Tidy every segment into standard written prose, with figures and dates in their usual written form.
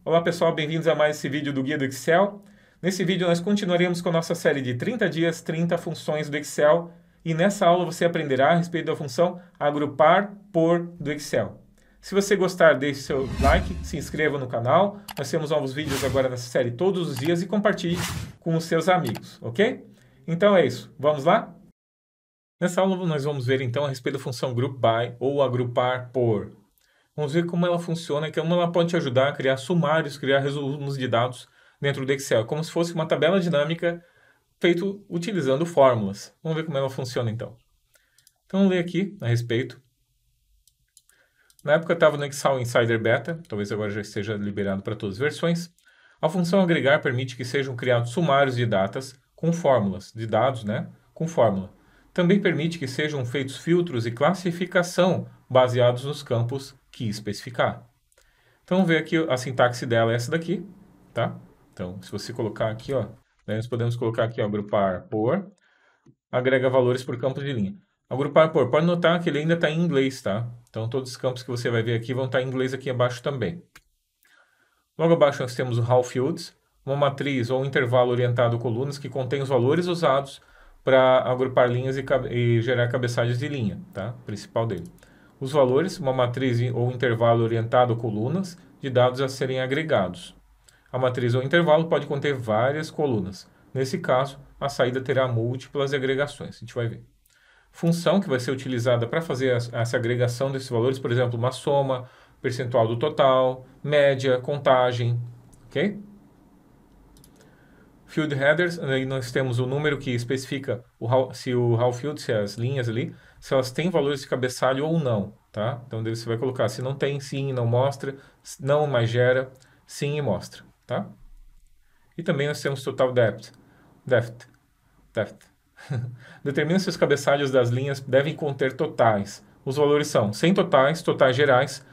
Olá pessoal, bem-vindos a mais esse vídeo do Guia do Excel. Nesse vídeo nós continuaremos com a nossa série de 30 dias, 30 funções do Excel. E nessa aula você aprenderá a respeito da função agrupar por do Excel. Se você gostar, deixe seu like, se inscreva no canal. Nós temos novos vídeos agora nessa série todos os dias e compartilhe com os seus amigos, ok? Então é isso, vamos lá? Nessa aula nós vamos ver então a respeito da função group by ou agrupar por. Vamos ver como ela funciona e como ela pode te ajudar a criar sumários, criar resumos de dados dentro do Excel, como se fosse uma tabela dinâmica feito utilizando fórmulas. Vamos ver como ela funciona então. Então, vamos ler aqui a respeito. Na época estava no Excel Insider Beta, talvez agora já esteja liberado para todas as versões. A função agregar permite que sejam criados sumários de datas com fórmulas, de dados, né, com fórmula. Também permite que sejam feitos filtros e classificação baseados nos campos que especificar. Então, vamos ver aqui a sintaxe dela é essa daqui, tá? Então, se você colocar aqui, ó, nós podemos colocar aqui, ó, agrupar por, agrega valores por campos de linha. Agrupar por, pode notar que ele ainda está em inglês, tá? Então, todos os campos que você vai ver aqui vão estar em inglês aqui abaixo também. Logo abaixo nós temos o How Fields, uma matriz ou um intervalo orientado a colunas que contém os valores usados para agrupar linhas e gerar cabeçalhos de linha, tá? Principal dele. Os valores, uma matriz ou intervalo orientado a colunas de dados a serem agregados. A matriz ou intervalo pode conter várias colunas. Nesse caso, a saída terá múltiplas agregações. A gente vai ver. Função que vai ser utilizada para fazer essa agregação desses valores, por exemplo, uma soma, percentual do total, média, contagem, ok? Field headers, aí nós temos o número que especifica se o how field, se as linhas ali, se elas têm valores de cabeçalho ou não, tá? Então você vai colocar se não tem, sim, não mostra, não, mas gera, sim e mostra, tá? E também nós temos total depth. Determina se os cabeçalhos das linhas devem conter totais. Os valores são sem totais, totais gerais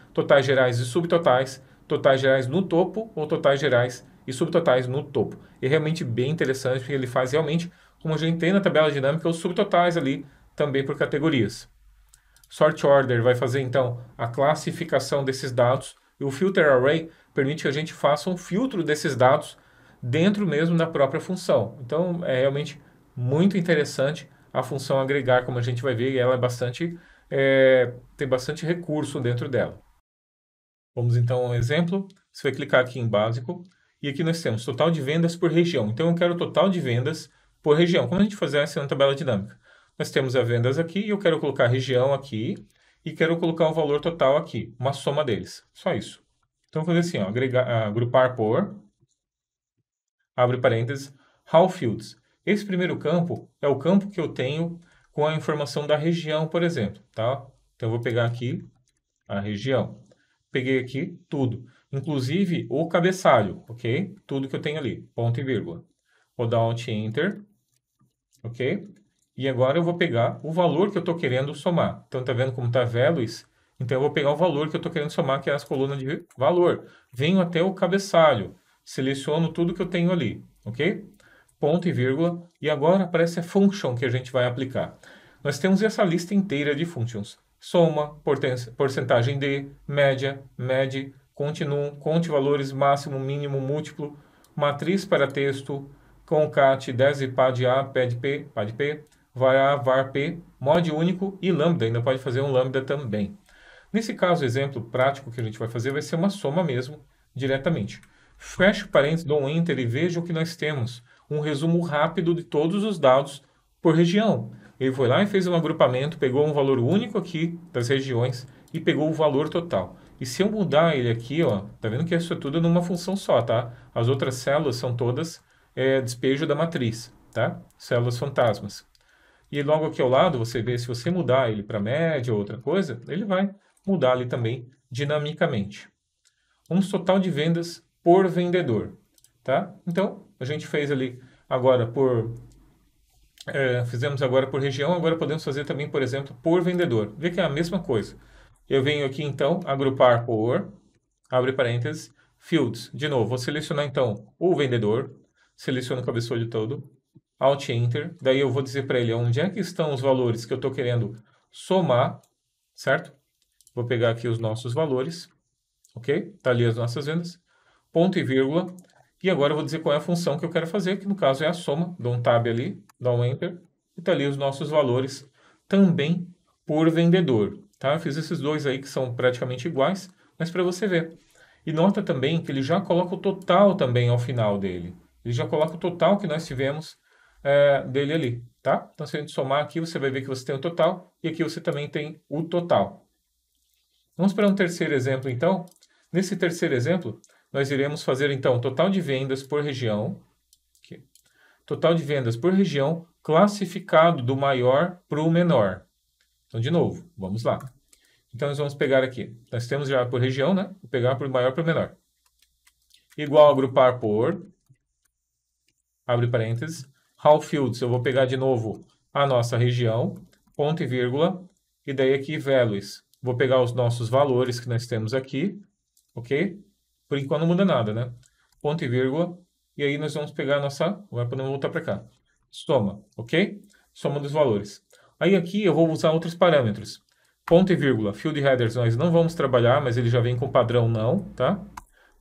e subtotais, totais gerais no topo ou totais gerais e subtotais no topo. E é realmente bem interessante porque ele faz realmente, como a gente tem na tabela dinâmica, os subtotais ali também por categorias. Sort order vai fazer então a classificação desses dados e o filter array permite que a gente faça um filtro desses dados dentro mesmo da própria função. Então é realmente muito interessante a função agregar, como a gente vai ver, e ela é bastante, tem bastante recurso dentro dela. Vamos então a um exemplo. Você vai clicar aqui em básico e aqui nós temos total de vendas por região. Então eu quero o total de vendas por região. Como a gente fizesse na tabela dinâmica? Nós temos as vendas aqui e eu quero colocar a região aqui e quero colocar o valor total aqui, uma soma deles. Só isso. Então vou fazer assim, ó, agrupar por, abre parênteses, how fields. Esse primeiro campo é o campo que eu tenho com a informação da região, por exemplo, tá? Então eu vou pegar aqui a região. Peguei aqui tudo, inclusive o cabeçalho, ok? Tudo que eu tenho ali, ponto e vírgula. Vou dar Alt Enter, ok? E agora eu vou pegar o valor que eu estou querendo somar. Então, tá vendo como está values? Então, eu vou pegar o valor que eu estou querendo somar, que é as colunas de valor. Venho até o cabeçalho, seleciono tudo que eu tenho ali, ok? Ponto e vírgula. E agora aparece a function que a gente vai aplicar. Nós temos essa lista inteira de functions. Soma, porcentagem de, média, med, continuum, conte valores máximo, mínimo, múltiplo, matriz para texto, concat, dez pá de A, pé de P, pá de P, var P, mod único e lambda, ainda pode fazer um lambda também. Nesse caso, o exemplo prático que a gente vai fazer vai ser uma soma mesmo, diretamente. Feche parênteses, dou um enter e veja o que nós temos. Um resumo rápido de todos os dados por região. Ele foi lá e fez um agrupamento, pegou um valor único aqui das regiões e pegou o valor total. E se eu mudar ele aqui, ó, tá vendo que isso é tudo numa função só, tá? As outras células são todas despejo da matriz, tá? Células fantasmas. E logo aqui ao lado, você vê, se você mudar ele para média ou outra coisa, ele vai mudar ali também dinamicamente. Vamos total de vendas por vendedor, tá? Então, a gente fez ali agora fizemos agora por região, agora podemos fazer também, por exemplo, por vendedor. Vê que é a mesma coisa. Eu venho aqui, então, agrupar por, abre parênteses, fields. De novo, vou selecionar, então, o vendedor, seleciono o cabeçalho todo, Alt Enter, daí eu vou dizer para ele onde é que estão os valores que eu estou querendo somar, certo? Vou pegar aqui os nossos valores, ok? Está ali as nossas vendas. ponto e vírgula, e agora eu vou dizer qual é a função que eu quero fazer, que no caso é a soma. Dou um tab ali, dá um enter, e está ali os nossos valores também por vendedor. Tá? Eu fiz esses dois aí que são praticamente iguais, mas para você ver. E nota também que ele já coloca o total também ao final dele. Ele já coloca o total que nós tivemos dele ali, tá? Então, se a gente somar aqui, você vai ver que você tem o total, e aqui você também tem o total. Vamos para um terceiro exemplo, então. Nesse terceiro exemplo, nós iremos fazer, então, total de vendas por região. Aqui. Total de vendas por região, classificado do maior para o menor. Então, de novo, vamos lá. Então, nós vamos pegar aqui. Nós temos já por região, né? Vou pegar por maior para o menor. Igual agrupar por, abre parênteses, Halfields, eu vou pegar de novo a nossa região, ponto e vírgula, e daí aqui values. Vou pegar os nossos valores que nós temos aqui, ok? Por enquanto não muda nada, né? Ponto e vírgula, e aí nós vamos pegar a nossa, vai poder voltar para cá. Soma, ok? Soma dos valores. Aí aqui eu vou usar outros parâmetros. Ponto e vírgula, field headers nós não vamos trabalhar, mas ele já vem com padrão não, tá?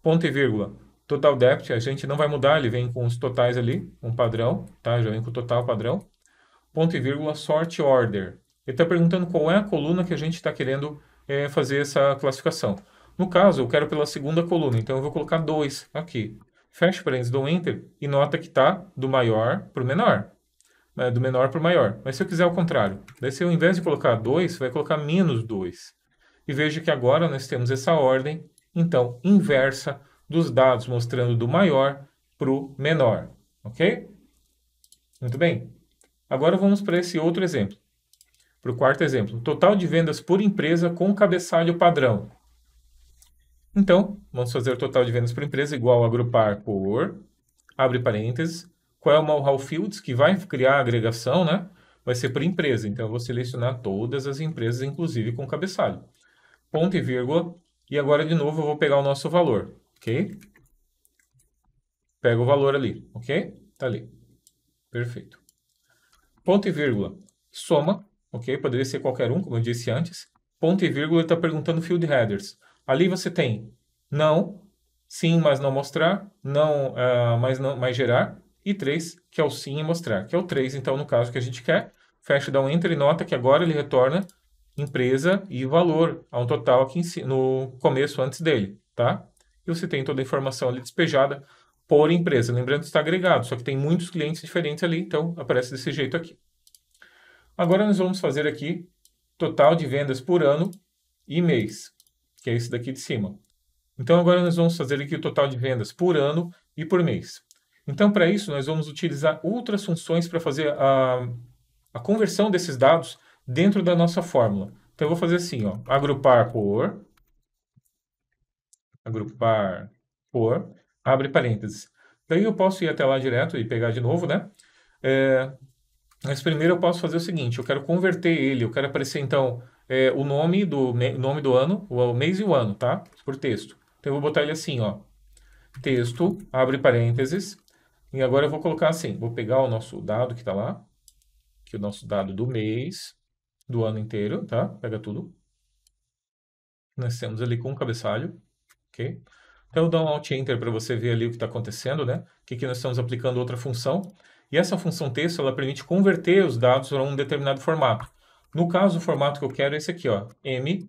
Ponto e vírgula, total depth, a gente não vai mudar, ele vem com os totais ali, um padrão, tá? Já vem com o total padrão. Ponto e vírgula, sort order. Ele está perguntando qual é a coluna que a gente está querendo fazer essa classificação. No caso, eu quero pela segunda coluna, então eu vou colocar 2 aqui. Fecha parênteses, dou Enter e nota que está do maior para o menor. Do menor para o maior. Mas se eu quiser ao contrário, daí se eu, ao invés de colocar 2, você vai colocar menos 2. E veja que agora nós temos essa ordem, então, inversa dos dados, mostrando do maior para o menor. Ok? Muito bem. Agora vamos para esse outro exemplo. Para o quarto exemplo. Total de vendas por empresa com cabeçalho padrão. Então, vamos fazer o total de vendas por empresa igual a agrupar por, abre parênteses, qual é o Halfields que vai criar a agregação, né? Vai ser por empresa. Então, eu vou selecionar todas as empresas, inclusive com cabeçalho. Ponto e vírgula. E agora, de novo, eu vou pegar o nosso valor, ok? Pega o valor ali, ok? Tá ali. Perfeito. Ponto e vírgula. Soma, ok? Poderia ser qualquer um, como eu disse antes. Ponto e vírgula está perguntando field headers. Ali você tem não, sim, mas não mostrar, não, mas gerar, e 3, que é o sim e mostrar, que é o 3, então, no caso que a gente quer. Fecha, dá um enter e nota que agora ele retorna empresa e valor, a um total aqui no começo, antes dele, tá? E você tem toda a informação ali despejada por empresa. Lembrando que está agregado, só que tem muitos clientes diferentes ali, então aparece desse jeito aqui. Agora nós vamos fazer aqui total de vendas por ano e mês, que é esse daqui de cima. Então agora nós vamos fazer aqui o total de vendas por ano e por mês. Então para isso nós vamos utilizar outras funções para fazer a conversão desses dados dentro da nossa fórmula. Então eu vou fazer assim, ó, agrupar por, abre parênteses. Daí eu posso ir até lá direto e pegar de novo, né? Mas primeiro eu posso fazer o seguinte, eu quero converter ele, eu quero aparecer então o nome do ano, o mês e o ano, tá? Por texto. Então eu vou botar ele assim, ó, texto, abre parênteses, e agora eu vou colocar assim, vou pegar o nosso dado que está lá, que é o nosso dado do mês, do ano inteiro, tá? Pega tudo. Nós temos ali com o cabeçalho, ok? Então eu dou um Alt Enter para você ver ali o que está acontecendo, né? Que nós estamos aplicando outra função. E essa função texto, ela permite converter os dados para um determinado formato. No caso, o formato que eu quero é esse aqui, ó. M,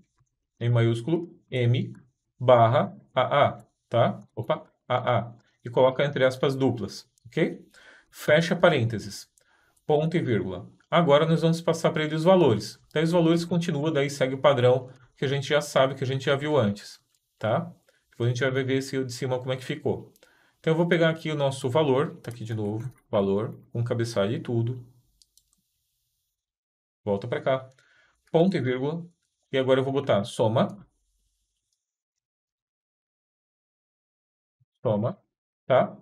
em maiúsculo, M, barra, AA, tá? Opa, AA. E coloca entre aspas duplas, ok? Fecha parênteses, ponto e vírgula. Agora nós vamos passar para ele os valores. Daí os valores continuam, daí segue o padrão que a gente já sabe, que a gente já viu antes, tá? Depois a gente vai ver esse de cima como é que ficou. Então eu vou pegar aqui o nosso valor, tá aqui de novo, valor, com cabeçalho e tudo. Volta para cá, ponto e vírgula, e agora eu vou botar soma, tá?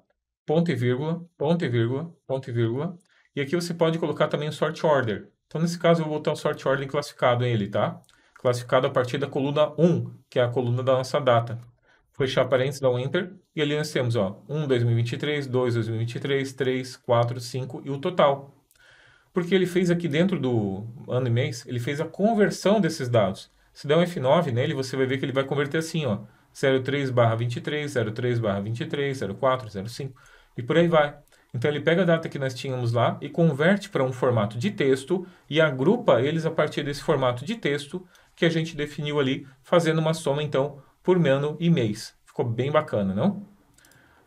Ponto e vírgula, ponto e vírgula, ponto e vírgula. E aqui você pode colocar também o sort order. Então nesse caso eu vou botar o sort order classificado em ele, tá? Classificado a partir da coluna 1, que é a coluna da nossa data. Fechar parênteses, dá um Enter, e ali nós temos, ó, 1, 2023, 2, 2023, 3, 4, 5 e o total. Porque ele fez aqui dentro do ano e mês, ele fez a conversão desses dados. Se der um F9 nele, você vai ver que ele vai converter assim, ó, 03/23, 03/23, 04, 05 e por aí vai. Então ele pega a data que nós tínhamos lá e converte para um formato de texto e agrupa eles a partir desse formato de texto que a gente definiu ali, fazendo uma soma então por ano e mês. Ficou bem bacana, não?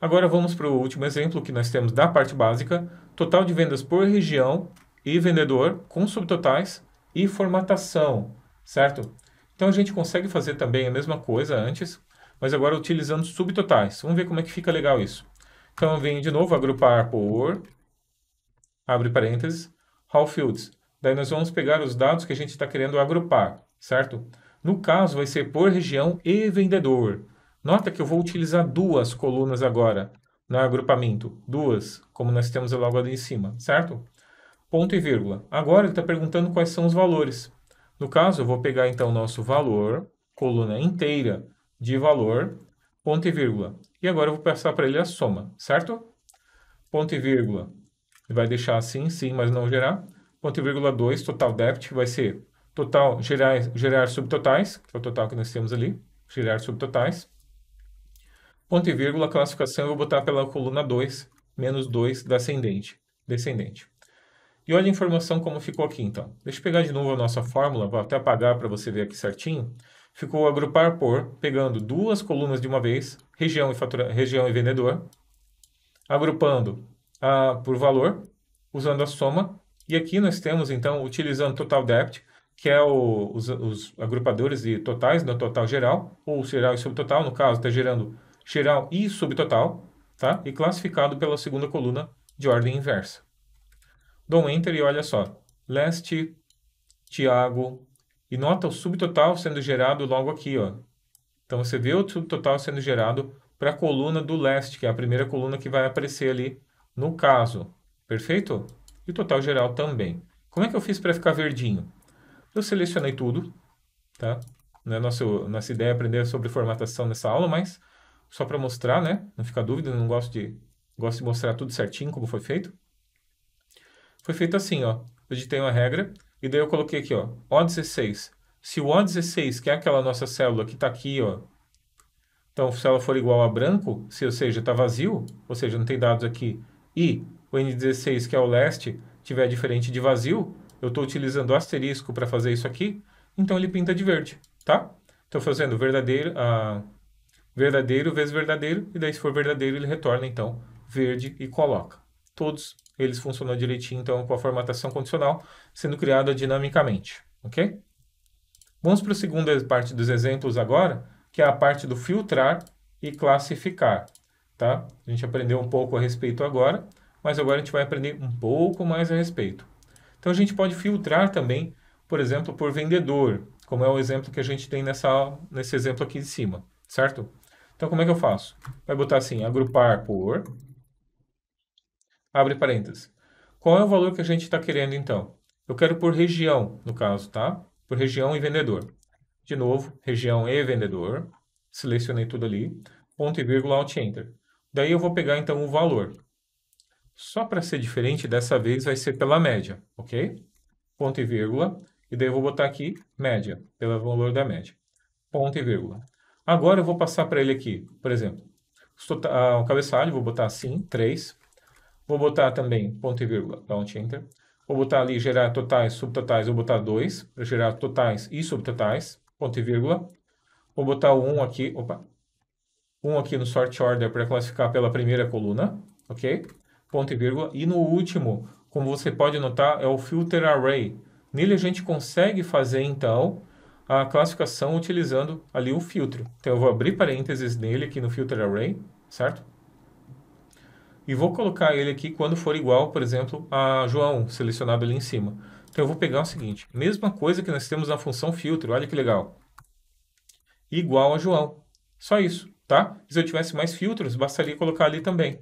Agora vamos para o último exemplo que nós temos da parte básica, total de vendas por região e vendedor com subtotais e formatação, certo? Então a gente consegue fazer também a mesma coisa antes, mas agora utilizando subtotais. Vamos ver como é que fica legal isso. Então eu venho de novo agrupar por, abre parênteses, All Fields. Daí nós vamos pegar os dados que a gente está querendo agrupar, certo? No caso vai ser por região e vendedor. Nota que eu vou utilizar duas colunas agora no agrupamento. Duas, como nós temos logo ali em cima, certo? Ponto e vírgula. Agora ele está perguntando quais são os valores. No caso, eu vou pegar então o nosso valor, coluna inteira de valor, ponto e vírgula. E agora eu vou passar para ele a soma, certo? Ponto e vírgula. Ele vai deixar assim, sim, mas não gerar. Ponto e vírgula 2, total debit, vai ser total gerar subtotais, que é o total que nós temos ali, gerar subtotais. Ponto e vírgula, classificação, eu vou botar pela coluna 2, menos 2 da descendente. E olha a informação como ficou aqui, então. Deixa eu pegar de novo a nossa fórmula, vou até apagar para você ver aqui certinho. Ficou agrupar por, pegando duas colunas de uma vez, região e vendedor, agrupando por valor, usando a soma. E aqui nós temos, então, utilizando total debit, que é os agrupadores de totais, no total geral, ou geral e subtotal, no caso, está gerando geral e subtotal, tá? E classificado pela segunda coluna de ordem inversa. Dou um Enter e olha só. Leste, Tiago, e nota o subtotal sendo gerado logo aqui, ó. Então você vê o subtotal sendo gerado para a coluna do leste, que é a primeira coluna que vai aparecer ali no caso. Perfeito? E o total geral também. Como é que eu fiz para ficar verdinho? Eu selecionei tudo, tá? Não é nossa ideia aprender sobre formatação nessa aula, mas só para mostrar, né? Não fica dúvida, não gosto de mostrar tudo certinho como foi feito. Foi feito assim, ó. Eu digitei uma regra e daí eu coloquei aqui, ó, O16. Se o O16, que é aquela nossa célula que está aqui, ó, então se ela for igual a branco, ou seja, está vazio, ou seja, não tem dados aqui, e o N16, que é o leste, tiver diferente de vazio, eu estou utilizando o asterisco para fazer isso aqui, então ele pinta de verde, tá? Estou fazendo verdadeiro, verdadeiro vezes verdadeiro, e daí se for verdadeiro ele retorna, então, verde e coloca. Todos eles funcionam direitinho, então, com a formatação condicional sendo criada dinamicamente, ok? Vamos para a segunda parte dos exemplos agora, que é a parte do filtrar e classificar, tá? A gente aprendeu um pouco a respeito agora, mas agora a gente vai aprender um pouco mais a respeito. Então, a gente pode filtrar também, por exemplo, por vendedor, como é o exemplo que a gente tem nesse exemplo aqui de cima, certo? Então, como é que eu faço? Vai botar assim, agrupar por, abre parênteses. Qual é o valor que a gente está querendo, então? Eu quero por região, no caso, tá? Por região e vendedor. De novo, região e vendedor. Selecionei tudo ali. Ponto e vírgula, Alt Enter. Daí eu vou pegar, então, o valor. Só para ser diferente, dessa vez vai ser pela média, ok? Ponto e vírgula. E daí eu vou botar aqui média, pelo valor da média. Ponto e vírgula. Agora eu vou passar para ele aqui, por exemplo, o cabeçalho, vou botar assim, 3. Vou botar também ponto e vírgula, dá um Enter. Vou botar ali gerar totais, subtotais, vou botar 2 para gerar totais e subtotais, ponto e vírgula. Vou botar o 1 aqui, 1 aqui no sort order para classificar pela primeira coluna, ok? Ponto e vírgula. E no último, como você pode notar, é o filter array. Nele a gente consegue fazer, então, a classificação utilizando ali o filtro. Então eu vou abrir parênteses nele aqui no filter array, certo? E vou colocar ele aqui quando for igual, por exemplo, a João, selecionado ali em cima. Então eu vou pegar o seguinte, mesma coisa que nós temos na função filtro, olha que legal. Igual a João. Só isso, tá? Se eu tivesse mais filtros, bastaria colocar ali também.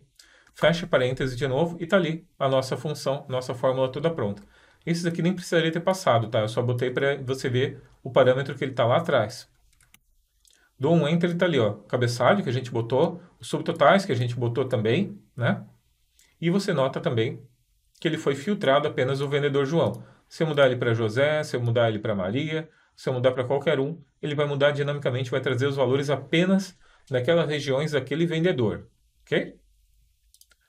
Fecha parênteses de novo e tá ali a nossa função, nossa fórmula toda pronta. Esses aqui nem precisaria ter passado, tá? Eu só botei para você ver o parâmetro que ele está lá atrás. Dou um Enter, ele está ali, ó. Cabeçalho que a gente botou, os subtotais que a gente botou também, né? E você nota também que ele foi filtrado apenas o vendedor João. Se eu mudar ele para José, se eu mudar ele para Maria, se eu mudar para qualquer um, ele vai mudar dinamicamente, vai trazer os valores apenas daquelas regiões daquele vendedor, ok?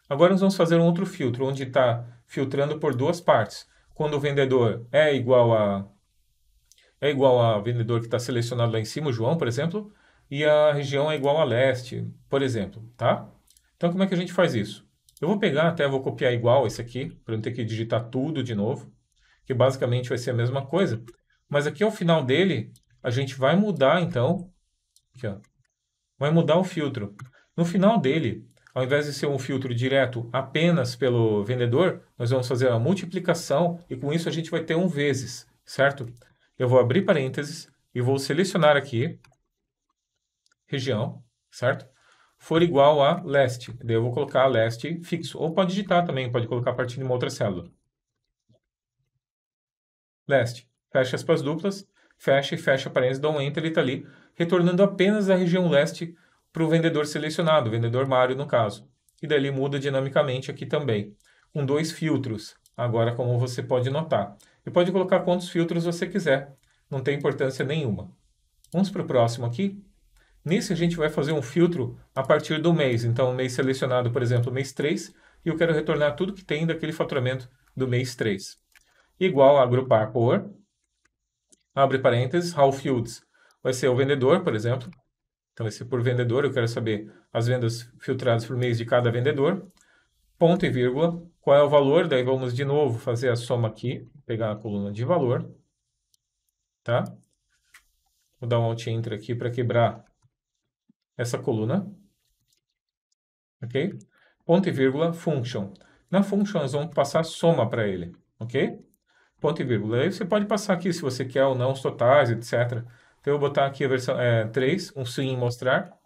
Agora nós vamos fazer um outro filtro, onde está filtrando por duas partes. Quando o vendedor é igual a vendedor que está selecionado lá em cima, o João, por exemplo, e a região é igual a leste, por exemplo, tá? Então, como é que a gente faz isso? Eu vou pegar, até vou copiar igual esse aqui, para não ter que digitar tudo de novo, que basicamente vai ser a mesma coisa. Mas aqui ao final dele, a gente vai mudar, então, aqui, ó, vai mudar o filtro. No final dele, ao invés de ser um filtro direto apenas pelo vendedor, nós vamos fazer a multiplicação e com isso a gente vai ter um vezes, certo? Eu vou abrir parênteses e vou selecionar aqui região, certo? For igual a leste. Daí eu vou colocar leste fixo. Ou pode digitar também, pode colocar a partir de uma outra célula. Leste. Fecha aspas duplas, fecha e fecha parênteses, dá um enter, ele está ali, retornando apenas a região leste para o vendedor selecionado, o vendedor Mário no caso. E daí ele muda dinamicamente aqui também, com dois filtros, agora como você pode notar. E pode colocar quantos filtros você quiser, não tem importância nenhuma. Vamos para o próximo aqui. Nesse a gente vai fazer um filtro a partir do mês. Então, o mês selecionado, por exemplo, mês 3, e eu quero retornar tudo que tem daquele faturamento do mês 3. Igual a agrupar por, abre parênteses, how fields. Vai ser o vendedor, por exemplo. Então, vai ser por vendedor, eu quero saber as vendas filtradas por mês de cada vendedor. Ponto e vírgula, qual é o valor? Daí vamos de novo fazer a soma aqui, pegar a coluna de valor. Tá? Vou dar um Alt Enter aqui para quebrar essa coluna. Ok? Ponto e vírgula, function. Na function, nós vamos passar soma para ele. Ok? Ponto e vírgula. Aí você pode passar aqui se você quer ou não os totais, etc. Então, eu vou botar aqui a versão 3, um sim em mostrar.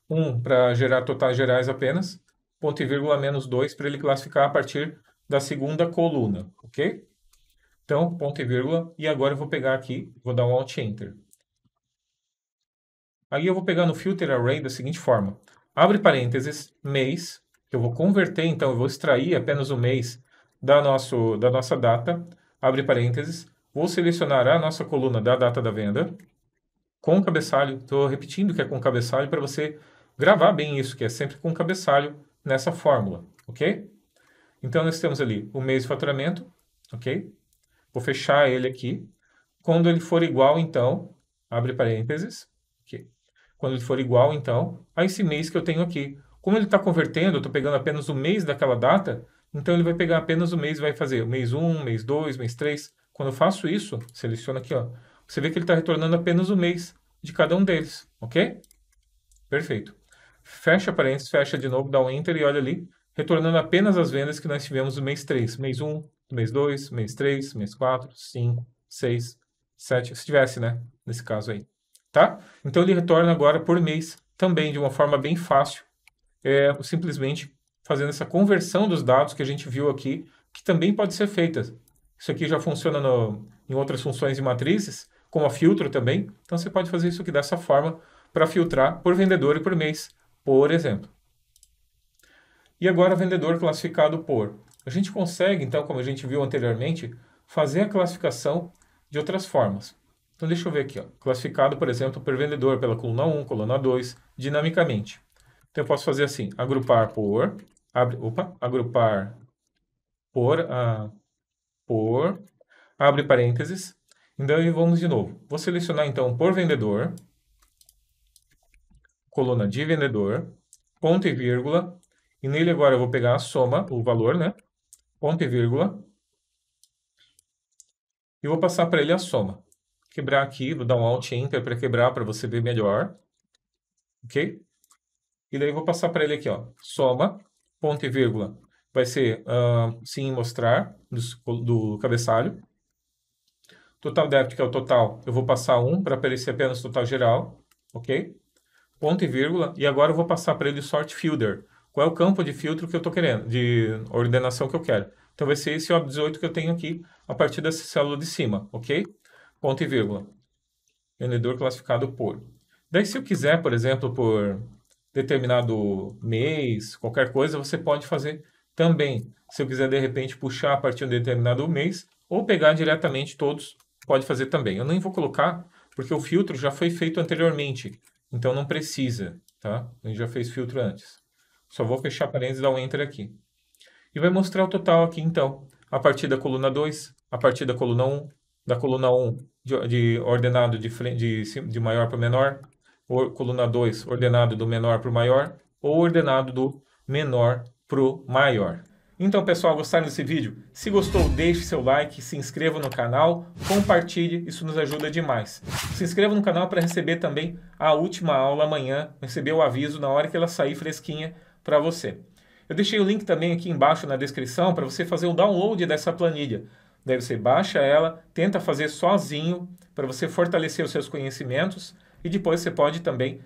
1 para gerar totais gerais apenas. Ponto e vírgula menos 2 para ele classificar a partir da segunda coluna. Ok? Então, ponto e vírgula. E agora eu vou pegar aqui, vou dar um Alt Enter. Aí eu vou pegar no Filter Array da seguinte forma. Abre parênteses, mês, que eu vou converter, então eu vou extrair apenas o mês da nossa data, abre parênteses, vou selecionar a nossa coluna da data da venda, com cabeçalho, estou repetindo que é com cabeçalho para você gravar bem isso, que é sempre com cabeçalho nessa fórmula, ok? Então nós temos ali o mês de faturamento, ok? Vou fechar ele aqui. Quando ele for igual, então, abre parênteses, ok? Quando ele for igual, então, a esse mês que eu tenho aqui. Como ele está convertendo, eu estou pegando apenas o mês daquela data, então ele vai pegar apenas o mês e vai fazer mês 1, mês 2, mês 3. Quando eu faço isso, seleciono aqui, ó, você vê que ele está retornando apenas o mês de cada um deles, ok? Perfeito. Fecha parênteses, fecha de novo, dá um Enter e olha ali, retornando apenas as vendas que nós tivemos no mês 3. Mês 1, mês 2, mês 3, mês 4, 5, 6, 7, se tivesse, né? Nesse caso aí. Tá? Então ele retorna agora por mês, também de uma forma bem fácil, simplesmente fazendo essa conversão dos dados que a gente viu aqui, que também pode ser feita. Isso aqui já funciona em outras funções de matrizes, como a filtro também. Então você pode fazer isso aqui dessa forma para filtrar por vendedor e por mês, por exemplo. E agora vendedor classificado por. A gente consegue, então, como a gente viu anteriormente, fazer a classificação de outras formas. Então, deixa eu ver aqui, ó. Classificado, por exemplo, por vendedor, pela coluna 1, coluna 2, dinamicamente. Então, eu posso fazer assim, agrupar por, agrupar por, abre parênteses. Então, vamos de novo. Vou selecionar, então, por vendedor, coluna de vendedor, ponto e vírgula, e nele agora eu vou pegar a soma, o valor, né? Ponto e vírgula, e vou passar para ele a soma. Quebrar aqui, vou dar um Alt Enter para quebrar, para você ver melhor. Ok? E daí vou passar para ele aqui, ó, soma, ponto e vírgula, vai ser sim mostrar do cabeçalho. Total débito, que é o total, eu vou passar 1 para aparecer apenas o total geral, ok? Ponto e vírgula, e agora eu vou passar para ele sort filter. Qual é o campo de filtro que eu estou querendo, de ordenação que eu quero? Então vai ser esse OB18 que eu tenho aqui, a partir dessa célula de cima, ok? Ponto e vírgula. Vendedor classificado por. Daí se eu quiser, por exemplo, por determinado mês, qualquer coisa, você pode fazer também. Se eu quiser, de repente, puxar a partir de um determinado mês, ou pegar diretamente todos, pode fazer também. Eu nem vou colocar, porque o filtro já foi feito anteriormente, então não precisa, tá? A gente já fez filtro antes. Só vou fechar parênteses e dar um Enter aqui. E vai mostrar o total aqui, então, a partir da coluna 2, a partir da coluna 1, da coluna 1 de ordenado de maior para menor, ou coluna 2 ordenado do menor para o maior, ou ordenado do menor para o maior. Então, pessoal, gostaram desse vídeo? Se gostou, deixe seu like, se inscreva no canal, compartilhe, isso nos ajuda demais. Se inscreva no canal para receber também a última aula amanhã, receber o aviso na hora que ela sair fresquinha para você. Eu deixei o link também aqui embaixo na descrição para você fazer o download dessa planilha. Daí você baixa ela, tenta fazer sozinho para você fortalecer os seus conhecimentos e depois você pode também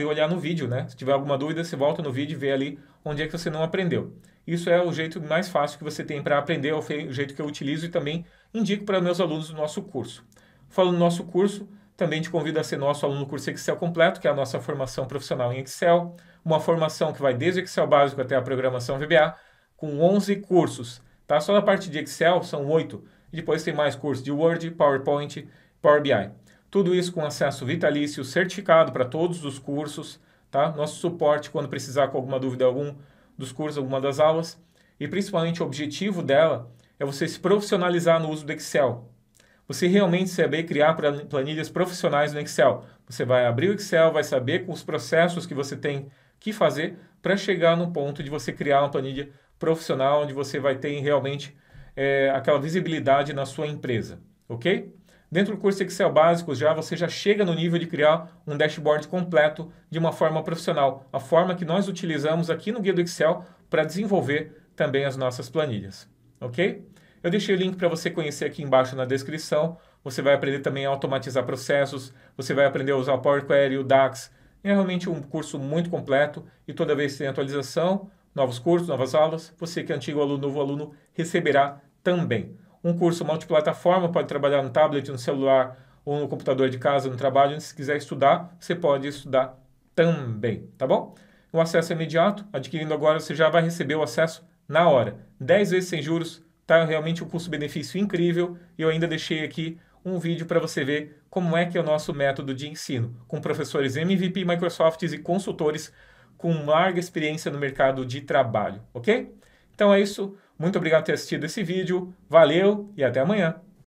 olhar no vídeo, né? Se tiver alguma dúvida, você volta no vídeo e vê ali onde é que você não aprendeu. Isso é o jeito mais fácil que você tem para aprender, é o jeito que eu utilizo e também indico para meus alunos do nosso curso. Falando do nosso curso, também te convido a ser nosso aluno no curso Excel completo, que é a nossa formação profissional em Excel, uma formação que vai desde o Excel básico até a programação VBA, com 11 cursos. Tá? Só na parte de Excel são 8, e depois tem mais cursos de Word, PowerPoint, Power BI. Tudo isso com acesso vitalício, certificado para todos os cursos, tá? Nosso suporte quando precisar com alguma dúvida algum dos cursos, alguma das aulas, e principalmente o objetivo dela é você se profissionalizar no uso do Excel. Você realmente saber criar planilhas profissionais no Excel. Você vai abrir o Excel, vai saber os processos que você tem que fazer para chegar no ponto de você criar uma planilha profissional, onde você vai ter realmente aquela visibilidade na sua empresa, ok? Dentro do curso Excel básico, você já chega no nível de criar um dashboard completo de uma forma profissional, a forma que nós utilizamos aqui no Guia do Excel para desenvolver também as nossas planilhas, ok? Eu deixei o link para você conhecer aqui embaixo na descrição. Você vai aprender também a automatizar processos, você vai aprender a usar o Power Query, o DAX. É realmente um curso muito completo e toda vez que tem atualização, novos cursos, novas aulas, você que é antigo aluno, novo aluno, receberá também. Um curso multiplataforma, pode trabalhar no tablet, no celular ou no computador de casa, no trabalho. Se quiser estudar, você pode estudar também, tá bom? O acesso é imediato, adquirindo agora você já vai receber o acesso na hora. 10 vezes sem juros, tá realmente um custo-benefício incrível e eu ainda deixei aqui um vídeo para você ver como é que é o nosso método de ensino, com professores MVP, Microsoft e consultores com larga experiência no mercado de trabalho, ok? Então é isso, muito obrigado por ter assistido esse vídeo, valeu e até amanhã!